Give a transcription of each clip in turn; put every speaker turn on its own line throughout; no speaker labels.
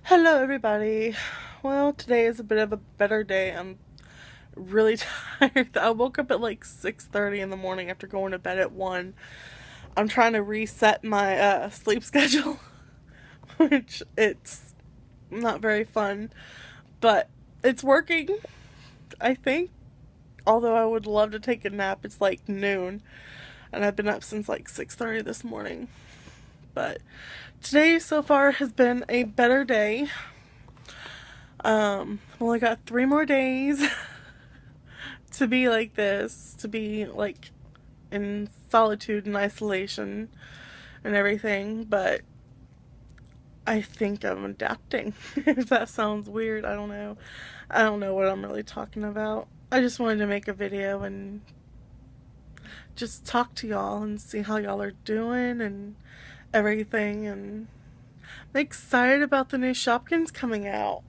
Hello everybody. Well, today is a bit of a better day. I'm really tired. I woke up at like 6:30 in the morning after going to bed at 1. I'm trying to reset my sleep schedule, which it's not very fun, but it's working, I think. Although I would love to take a nap. It's like noon and I've been up since like 6:30 this morning. But today so far has been a better day. Only got 3 more days to be like this, to be like in solitude and isolation and everything, but I think I'm adapting. If that sounds weird, I don't know. I don't know what I'm really talking about. I just wanted to make a video and just talk to y'all and see how y'all are doing and everything, and I'm excited about the new Shopkins coming out.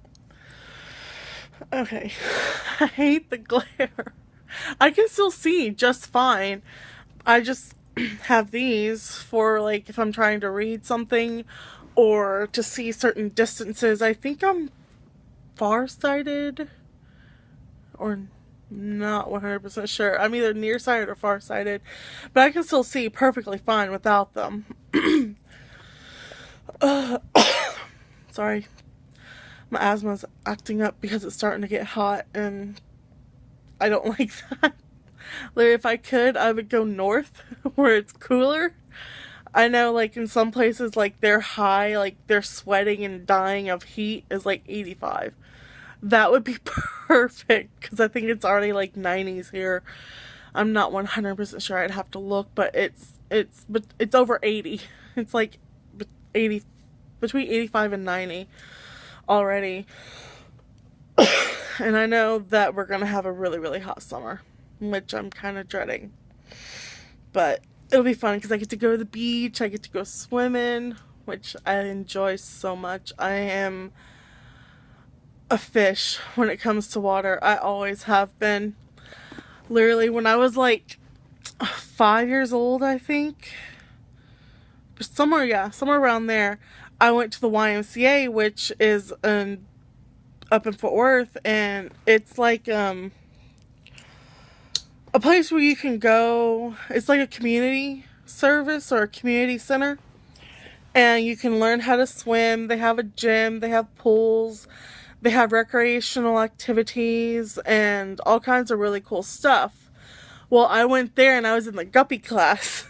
Okay. I hate the glare. I can still see just fine. I just have these for like if I'm trying to read something or to see certain distances. I think I'm farsighted or not 100% sure. I'm either nearsighted or farsighted, but I can still see perfectly fine without them. Sorry. My asthma's acting up because it's starting to get hot and I don't like that. Like, if I could, I would go north where it's cooler. I know, like, in some places, like, they're high, like, they're sweating and dying of heat is like 85. That would be perfect because I think it's already like 90s here. I'm not 100% sure. I'd have to look, but it's over 80. It's like 80, between 85 and 90 already. And I know that we're gonna have a really, really hot summer, which I'm kind of dreading. But it'll be fun because I get to go to the beach, I get to go swimming, which I enjoy so much. I am a fish when it comes to water. I always have been. Literally, when I was like 5 years old, I think, somewhere around there, I went to the YMCA, which is up in Fort Worth, and it's like a place where you can go. It's like a community service or a community center, and you can learn how to swim. They have a gym, they have pools, they have recreational activities, and all kinds of really cool stuff. Well, I went there and I was in the guppy class,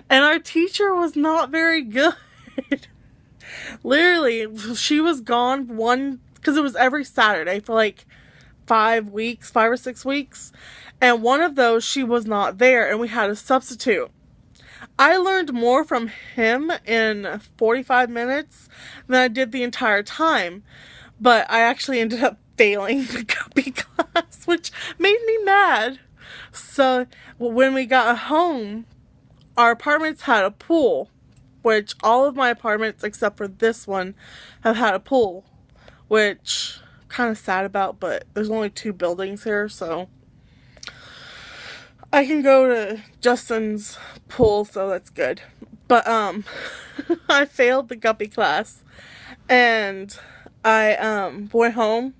and our teacher was not very good. Literally, she was gone because it was every Saturday for like 5 weeks, 5 or 6 weeks. And one of those, she was not there, and we had a substitute. I learned more from him in 45 minutes than I did the entire time. But I actually ended up failing the guppy class, which made me mad. So when we got home, our apartments had a pool, which all of my apartments except for this one have had a pool, which I'm kind of sad about, but there's only 2 buildings here, so I can go to Justin's pool, so that's good. But I failed the guppy class, and I went home,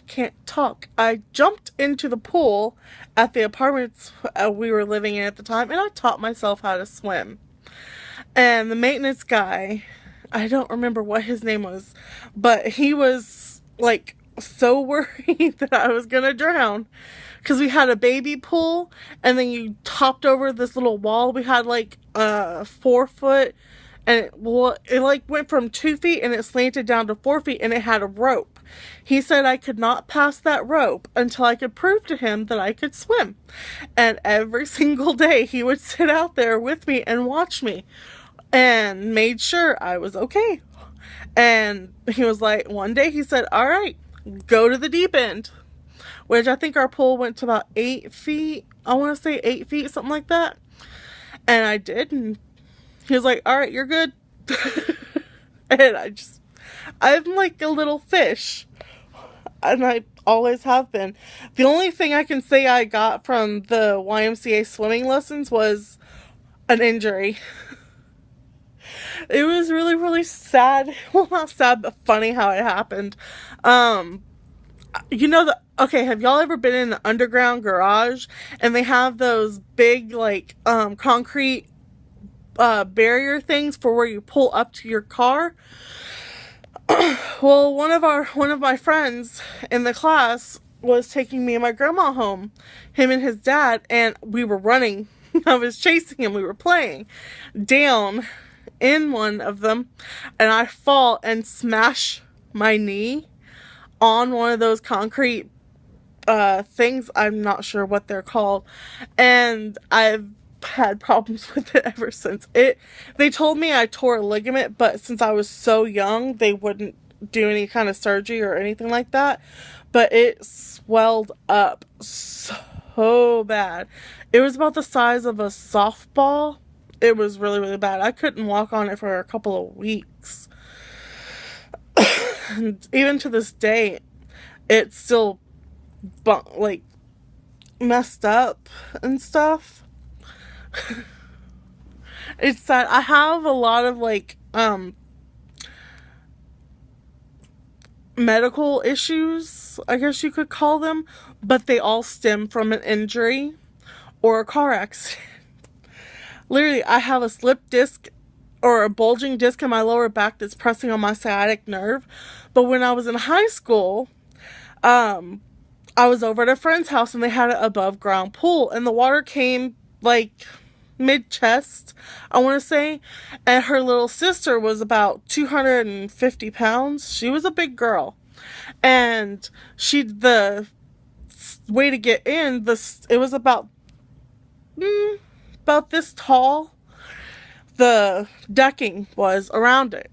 can't talk. I jumped into the pool at the apartments we were living in at the time, and I taught myself how to swim. And the maintenance guy, I don't remember what his name was, but he was like so worried that I was gonna drown because we had a baby pool, and then you topped over this little wall. We had like 4 foot, and it like went from 2 feet and it slanted down to 4 feet, and it had a rope. He said I could not pass that rope until I could prove to him that I could swim. And every single day he would sit out there with me and watch me and made sure I was okay. And he was like, one day he said, all right, go to the deep end, which I think our pool went to about 8 feet. I want to say 8 feet, something like that. And I did, and he was like, all right, you're good. And I'm like a little fish, and I always have been. The only thing I can say I got from the YMCA swimming lessons was an injury. It was really, really sad. Well, not sad, but funny how it happened. Um, okay, have y'all ever been in an underground garage and they have those big, like, concrete, barrier things for where you pull up to your car? Well, one of my friends in the class was taking me and my grandma home, him and his dad, and we were running. I was chasing him. We were playing down in one of them, and I fall and smash my knee on one of those concrete things. I'm not sure what they're called, and I've had problems with it ever since. They told me I tore a ligament, but since I was so young, they wouldn't do any kind of surgery or anything like that. But it swelled up so bad. It was about the size of a softball. It was really, really bad. I couldn't walk on it for a couple of weeks. And even to this day, it's still like messed up and stuff. It's sad. I have a lot of like medical issues, I guess you could call them, but they all stem from an injury or a car accident. Literally, I have a slip disc or a bulging disc in my lower back that's pressing on my sciatic nerve. But when I was in high school, I was over at a friend's house and they had an above ground pool, and the water came like mid-chest, I want to say, and her little sister was about 250 pounds. She was a big girl, and the way to get in, it was about this tall. The decking was around it,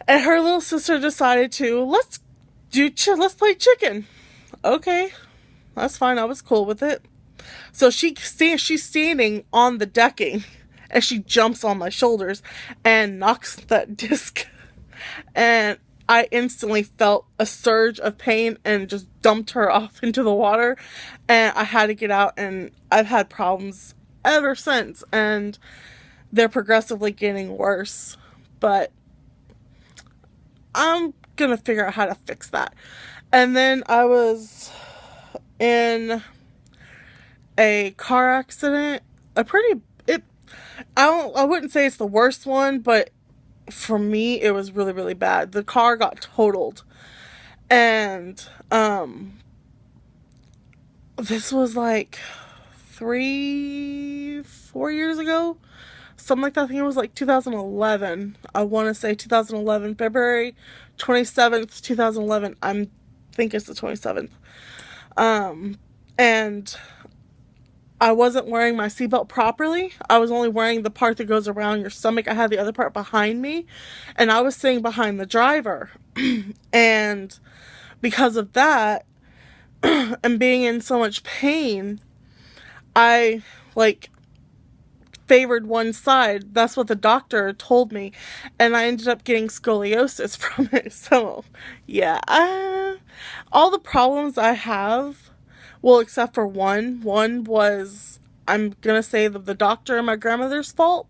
and her little sister decided to let's play chicken. Okay, that's fine. I was cool with it. So she's standing on the decking, and she jumps on my shoulders and knocks that disc. And I instantly felt a surge of pain and just dumped her off into the water. And I had to get out, and I've had problems ever since. And they're progressively getting worse. But I'm gonna figure out how to fix that. And then I was in a car accident. I wouldn't say it's the worst one, but for me it was really, really bad. The car got totaled. And this was like 4 years ago. Something like that. I think it was like 2011. I want to say 2011, February 27th, 2011. I think it's the 27th. And I wasn't wearing my seatbelt properly. I was only wearing the part that goes around your stomach. I had the other part behind me, and I was sitting behind the driver. And because of that, and being in so much pain, I favored one side. That's what the doctor told me, and I ended up getting scoliosis from it. So yeah, all the problems I have, well, except for one was, I'm gonna say, the doctor and my grandmother's fault,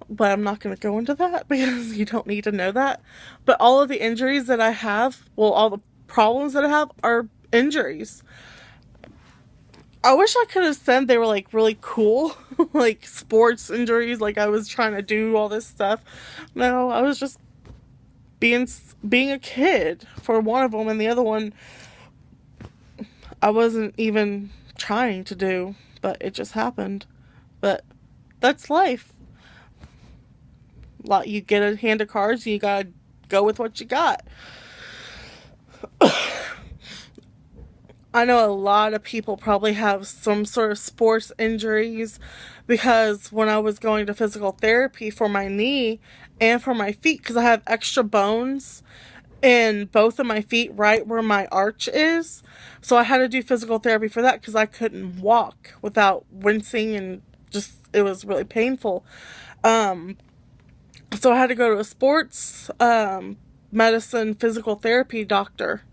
but I'm not gonna go into that because you don't need to know that. But all of the injuries that I have, well, all the problems that I have are injuries. I wish I could have said they were like really cool, like sports injuries, like I was trying to do all this stuff. No, I was just being a kid for one of them, and the other one I wasn't even trying to do, but it just happened. But that's life. You get a hand of cards, and you gotta go with what you got. I know a lot of people probably have some sort of sports injuries, because when I was going to physical therapy for my knee and for my feet, because I have extra bones in both of my feet right where my arch is, so I had to do physical therapy for that because I couldn't walk without wincing, and just, it was really painful. So I had to go to a sports medicine physical therapy doctor,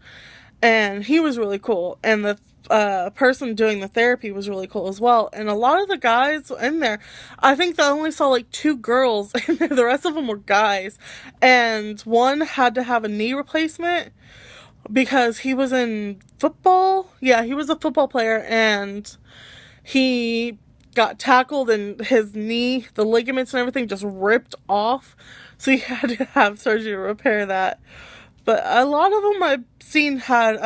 and he was really cool. And person doing the therapy was really cool as well. And a lot of the guys in there, I think I only saw like 2 girls in there. The rest of them were guys. And one had to have a knee replacement because he was in football. Yeah, he was a football player, and he got tackled and his knee, the ligaments and everything just ripped off. So he had to have surgery to repair that. But a lot of them I've seen had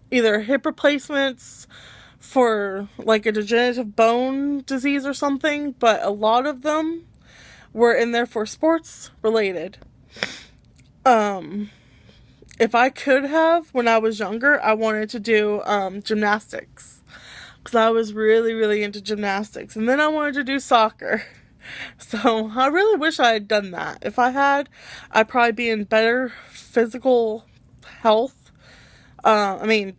either hip replacements for like a degenerative bone disease or something, but a lot of them were in there for sports related. If I could have, when I was younger, I wanted to do gymnastics, because I was really, really into gymnastics. And then I wanted to do soccer. So I really wish I had done that. If I had, I'd probably be in better physical health. I mean,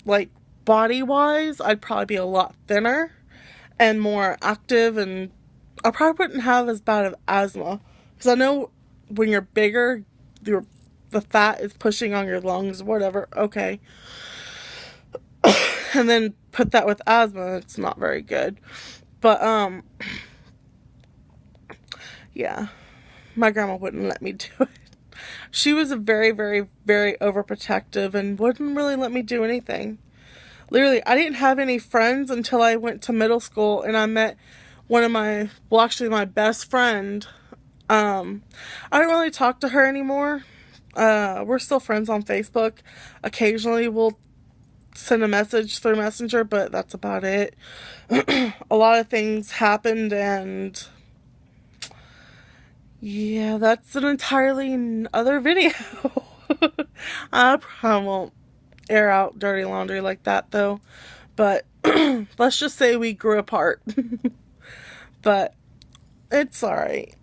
like body-wise, I'd probably be a lot thinner and more active, and I probably wouldn't have as bad of asthma. Because I know when you're bigger, the fat is pushing on your lungs, whatever. Okay. And then put that with asthma, it's not very good. But, yeah. My grandma wouldn't let me do it. She was a very, very, very overprotective and wouldn't really let me do anything. Literally, I didn't have any friends until I went to middle school, and I met one of my, well, actually my best friend. I don't really talk to her anymore. We're still friends on Facebook. Occasionally we'll send a message through Messenger, but that's about it. A lot of things happened, and yeah, that's an entirely other video. I probably won't air out dirty laundry like that though, but let's just say we grew apart. But it's alright.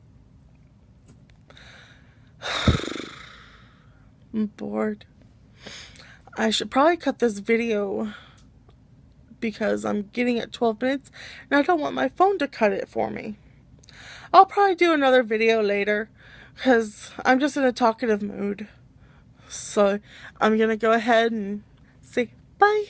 I'm bored. I should probably cut this video because I'm getting at 12 minutes and I don't want my phone to cut it for me. I'll probably do another video later because I'm just in a talkative mood. So I'm gonna go ahead and say bye.